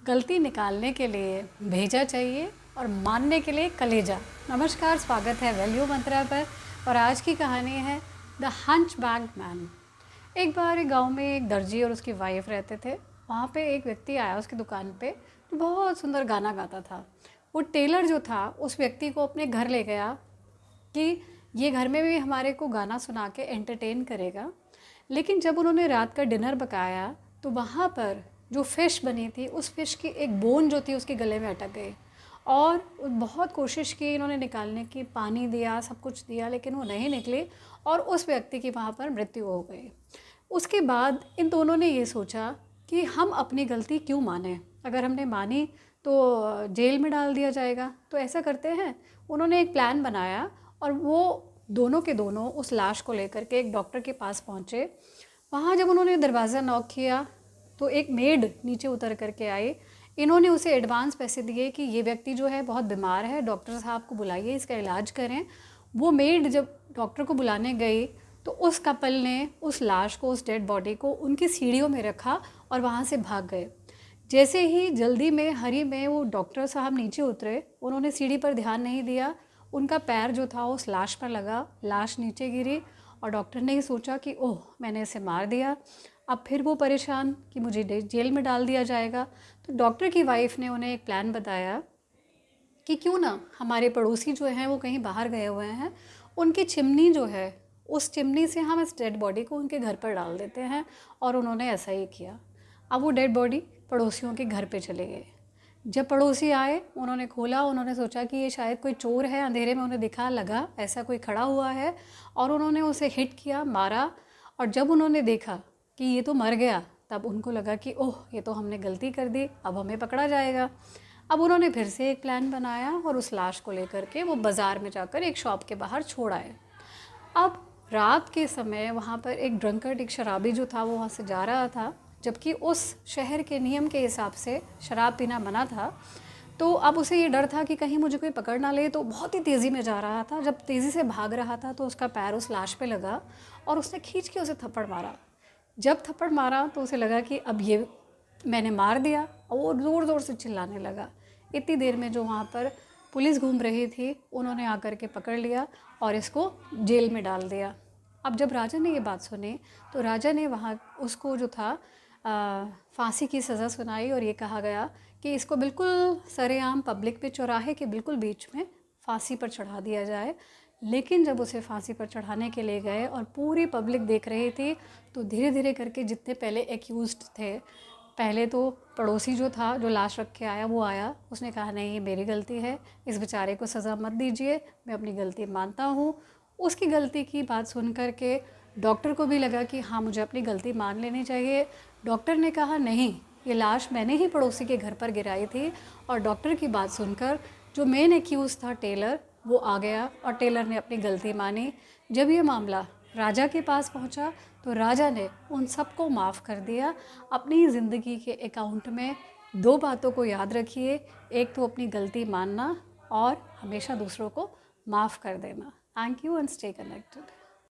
गलती निकालने के लिए भेजा चाहिए और मानने के लिए कलेजा। नमस्कार, स्वागत है वैल्यू मंत्रा पर। और आज की कहानी है द हंचबैक मैन। एक बार एक गांव में एक दर्जी और उसकी वाइफ रहते थे। वहाँ पे एक व्यक्ति आया उसकी दुकान पे जो बहुत सुंदर गाना गाता था। वो टेलर जो था उस व्यक्ति को अपने घर ले गया कि ये घर में भी हमारे को गाना सुना के एंटरटेन करेगा। लेकिन जब उन्होंने रात का डिनर पकाया तो वहाँ पर जो फ़िश बनी थी उस फ़िश की एक बोन जो थी उसके गले में अटक गई। और बहुत कोशिश की इन्होंने निकालने की, पानी दिया, सब कुछ दिया, लेकिन वो नहीं निकली और उस व्यक्ति की वहाँ पर मृत्यु हो गई। उसके बाद इन दोनों ने ये सोचा कि हम अपनी गलती क्यों माने, अगर हमने मानी तो जेल में डाल दिया जाएगा, तो ऐसा करते हैं। उन्होंने एक प्लान बनाया और वो दोनों के दोनों उस लाश को लेकर के एक डॉक्टर के पास पहुँचे। वहाँ जब उन्होंने दरवाज़ा नॉक किया तो एक मेड नीचे उतर करके आई। इन्होंने उसे एडवांस पैसे दिए कि ये व्यक्ति जो है बहुत बीमार है, डॉक्टर साहब को बुलाइए, इसका इलाज करें। वो मेड जब डॉक्टर को बुलाने गई तो उस कपल ने उस लाश को, उस डेड बॉडी को उनकी सीढ़ियों में रखा और वहाँ से भाग गए। जैसे ही जल्दी में, हरी में वो डॉक्टर साहब नीचे उतरे, उन्होंने सीढ़ी पर ध्यान नहीं दिया। उनका पैर जो था उस लाश पर लगा, लाश नीचे गिरी और डॉक्टर ने ही सोचा कि ओह, मैंने इसे मार दिया। अब फिर वो परेशान कि मुझे जेल में डाल दिया जाएगा। तो डॉक्टर की वाइफ ने उन्हें एक प्लान बताया कि क्यों ना हमारे पड़ोसी जो हैं वो कहीं बाहर गए हुए हैं, उनकी चिमनी जो है उस चिमनी से हम इस डेड बॉडी को उनके घर पर डाल देते हैं। और उन्होंने ऐसा ही किया। अब वो डेड बॉडी पड़ोसियों के घर पे चले गए। जब पड़ोसी आए, उन्होंने खोला, उन्होंने सोचा कि ये शायद कोई चोर है, अंधेरे में उन्हें दिखा लगा ऐसा कोई खड़ा हुआ है और उन्होंने उसे हिट किया, मारा। और जब उन्होंने देखा कि ये तो मर गया, तब उनको लगा कि ओह, ये तो हमने गलती कर दी, अब हमें पकड़ा जाएगा। अब उन्होंने फिर से एक प्लान बनाया और उस लाश को लेकर के वो बाज़ार में जाकर एक शॉप के बाहर छोड़ आए। अब रात के समय वहाँ पर एक ड्रंकर्ड, एक शराबी जो था वो वहाँ से जा रहा था, जबकि उस शहर के नियम के हिसाब से शराब पीना मना था। तो अब उसे ये डर था कि कहीं मुझे कोई पकड़ ना ले, तो बहुत ही तेज़ी में जा रहा था। जब तेज़ी से भाग रहा था तो उसका पैर उस लाश पे लगा और उसने खींच के उसे थप्पड़ मारा। जब थप्पड़ मारा तो उसे लगा कि अब ये मैंने मार दिया और वो ज़ोर ज़ोर से चिल्लाने लगा। इतनी देर में जो वहाँ पर पुलिस घूम रही थी, उन्होंने आकर के पकड़ लिया और इसको जेल में डाल दिया। अब जब राजा ने ये बात सुनी तो राजा ने वहाँ उसको जो था फांसी की सज़ा सुनाई और ये कहा गया कि इसको बिल्कुल सरेआम पब्लिक पे, चौराहे के बिल्कुल बीच में फांसी पर चढ़ा दिया जाए। लेकिन जब उसे फांसी पर चढ़ाने के लिए गए और पूरी पब्लिक देख रही थी, तो धीरे धीरे करके जितने पहले एक्यूज्ड थे, पहले तो पड़ोसी जो था, जो लाश रख के आया, वो आया, उसने कहा नहीं, ये मेरी गलती है, इस बेचारे को सज़ा मत दीजिए, मैं अपनी गलती मानता हूँ। उसकी गलती की बात सुन कर के डॉक्टर को भी लगा कि हाँ, मुझे अपनी गलती मान लेनी चाहिए। डॉक्टर ने कहा नहीं, ये लाश मैंने ही पड़ोसी के घर पर गिराई थी। और डॉक्टर की बात सुनकर जो मेन एक्यूज़ था टेलर, वो आ गया और टेलर ने अपनी गलती मानी। जब ये मामला राजा के पास पहुंचा तो राजा ने उन सबको माफ़ कर दिया। अपनी ज़िंदगी के अकाउंट में दो बातों को याद रखिए, एक तो अपनी गलती मानना और हमेशा दूसरों को माफ़ कर देना। Thank you and stay connected.